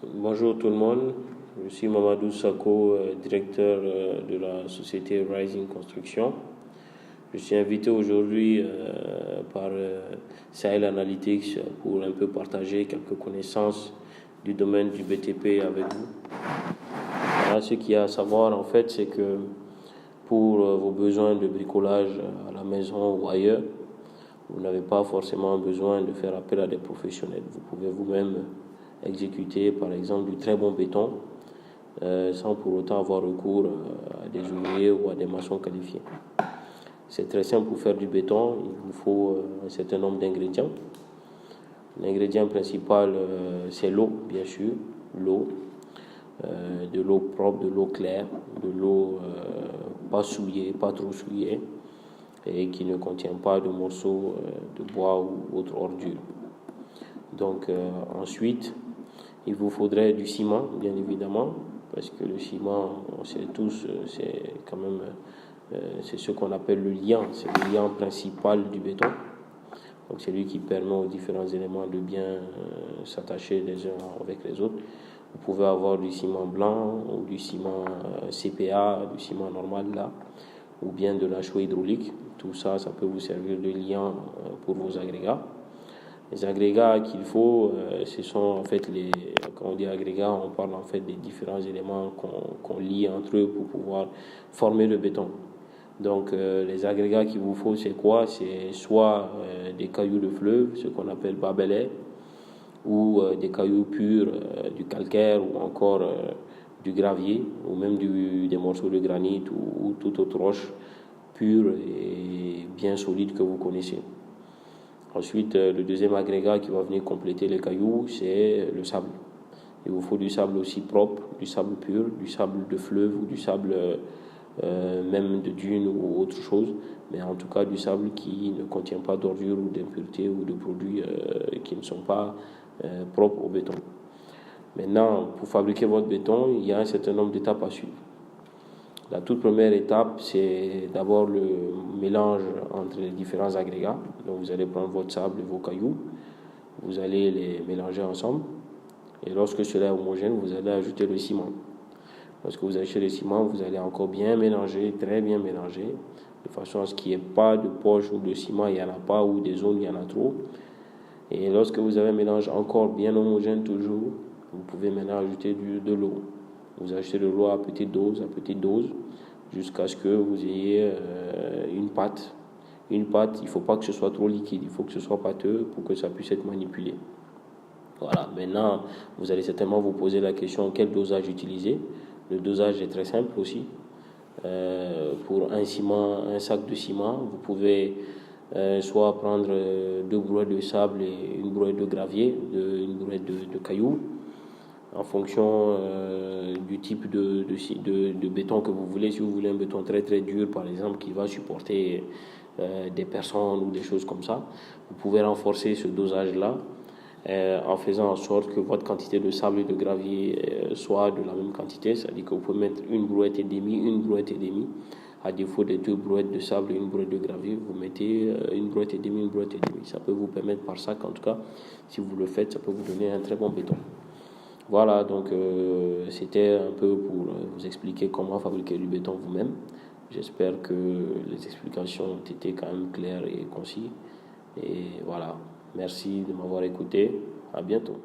Bonjour tout le monde, je suis Mamadou Sako, directeur de la société Rising Construction. Je suis invité aujourd'hui par Sahel Analytics pour un peu partager quelques connaissances du domaine du BTP avec vous. Voilà, ce qu'il y a à savoir en fait, c'est que pour vos besoins de bricolage à la maison ou ailleurs, vous n'avez pas forcément besoin de faire appel à des professionnels. Vous pouvez vous-même exécuter par exemple du très bon béton sans pour autant avoir recours à des ouvriers ou à des maçons qualifiés. C'est très simple pour faire du béton, il vous faut un certain nombre d'ingrédients. L'ingrédient principal c'est l'eau, bien sûr, l'eau, de l'eau propre, de l'eau claire, de l'eau pas souillée, pas trop souillée et qui ne contient pas de morceaux de bois ou autre ordure. Donc ensuite, il vous faudrait du ciment, bien évidemment, parce que le ciment, on sait tous, c'est quand même c'est ce qu'on appelle le liant, c'est le liant principal du béton. Donc c'est lui qui permet aux différents éléments de bien s'attacher les uns avec les autres. Vous pouvez avoir du ciment blanc ou du ciment CPA, du ciment normal là, ou bien de la chaux hydraulique. Tout ça, ça peut vous servir de liant pour vos agrégats. Les agrégats qu'il faut, ce sont en fait quand on dit agrégats, on parle en fait des différents éléments qu'on lie entre eux pour pouvoir former le béton. Donc les agrégats qu'il vous faut, c'est quoi? C'est soit des cailloux de fleuve, ce qu'on appelle barbelés, ou des cailloux purs, du calcaire ou encore du gravier, ou même des morceaux de granit ou toute autre roche pure et bien solide que vous connaissez. Ensuite, le deuxième agrégat qui va venir compléter les cailloux, c'est le sable. Il vous faut du sable aussi propre, du sable pur, du sable de fleuve ou du sable même de dune ou autre chose, mais en tout cas du sable qui ne contient pas d'ordures ou d'impuretés ou de produits qui ne sont pas propres au béton. Maintenant, pour fabriquer votre béton, il y a un certain nombre d'étapes à suivre. La toute première étape, c'est d'abord le mélange entre les différents agrégats. Donc vous allez prendre votre sable et vos cailloux, vous allez les mélanger ensemble. Et lorsque cela est homogène, vous allez ajouter le ciment. Lorsque vous achetez le ciment, vous allez encore bien mélanger, très bien mélanger, de façon à ce qu'il n'y ait pas de poche ou de ciment, il n'y en a pas, ou des zones, il y en a trop. Et lorsque vous avez un mélange encore bien homogène toujours, vous pouvez maintenant ajouter de l'eau. Vous achetez de l'eau à petite dose, jusqu'à ce que vous ayez une pâte. Une pâte, il ne faut pas que ce soit trop liquide, il faut que ce soit pâteux pour que ça puisse être manipulé. Voilà, maintenant, vous allez certainement vous poser la question quel dosage utiliser. Le dosage est très simple aussi. Pour un sac de ciment, vous pouvez soit prendre 2 brouettes de sable et une brouette de gravier, une brouette de cailloux, en fonction du type de béton que vous voulez. Si vous voulez un béton très très dur, par exemple, qui va supporter des personnes ou des choses comme ça, vous pouvez renforcer ce dosage-là en faisant en sorte que votre quantité de sable et de gravier soit de la même quantité. C'est-à-dire que vous pouvez mettre une brouette et demie. À défaut des 2 brouettes de sable et une brouette de gravier, vous mettez une brouette et demie. Ça peut vous permettre par sac, en tout cas, si vous le faites, ça peut vous donner un très bon béton. Voilà, donc c'était un peu pour vous expliquer comment fabriquer du béton vous-même. J'espère que les explications ont été quand même claires et concis. Et voilà, merci de m'avoir écouté. À bientôt.